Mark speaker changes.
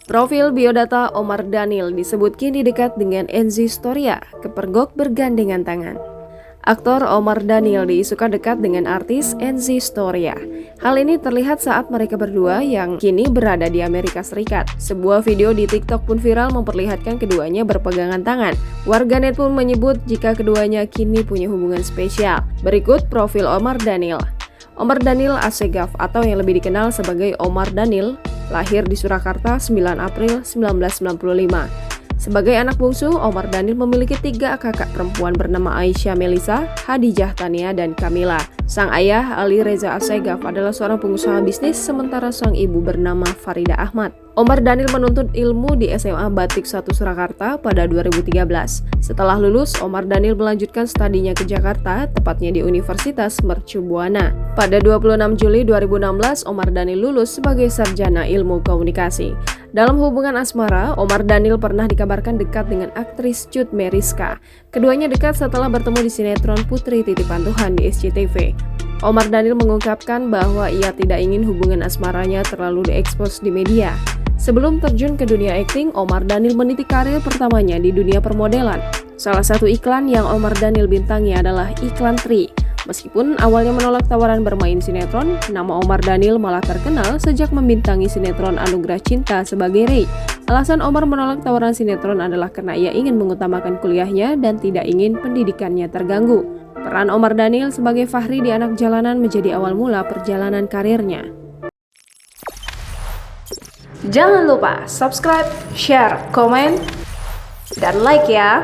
Speaker 1: Profil biodata Omar Daniel disebut kini dekat dengan Enzi Storia, kepergok bergandengan tangan. Aktor Omar Daniel diisukan dekat dengan artis Enzi Storia. Hal ini terlihat saat mereka berdua yang kini berada di Amerika Serikat. Sebuah video di TikTok pun viral memperlihatkan keduanya berpegangan tangan. Warganet pun menyebut jika keduanya kini punya hubungan spesial. Berikut profil Omar Daniel. Omar Daniel Assegaf atau yang lebih dikenal sebagai Omar Daniel, lahir di Surakarta 9 April 1995. Sebagai anak bungsu, Omar Daniel memiliki 3 kakak perempuan bernama Aisyah Melisa, Hadijah Tania, dan Kamila. Sang ayah, Ali Reza Assegaf, adalah seorang pengusaha bisnis, sementara sang ibu bernama Farida Ahmad. Omar Daniel menuntut ilmu di SMA Batik 1 Surakarta pada 2013. Setelah lulus, Omar Daniel melanjutkan studinya ke Jakarta, tepatnya di Universitas Mercu Buana. Pada 26 Juli 2016, Omar Daniel lulus sebagai sarjana ilmu komunikasi. Dalam hubungan asmara, Omar Daniel pernah dikabarkan dekat dengan aktris Cut Meriska. Keduanya dekat setelah bertemu di sinetron Putri Titipan Tuhan di SCTV. Omar Daniel mengungkapkan bahwa ia tidak ingin hubungan asmaranya terlalu diekspos di media. Sebelum terjun ke dunia akting, Omar Daniel meniti karir pertamanya di dunia permodelan. Salah satu iklan yang Omar Daniel bintangi adalah iklan Tri. Meskipun awalnya menolak tawaran bermain sinetron, nama Omar Daniel malah terkenal sejak membintangi sinetron Anugerah Cinta sebagai Rey. Alasan Omar menolak tawaran sinetron adalah karena ia ingin mengutamakan kuliahnya dan tidak ingin pendidikannya terganggu. Peran Omar Daniel sebagai Fahri di Anak Jalanan menjadi awal mula perjalanan karirnya. Jangan lupa subscribe, share, komen, dan like ya!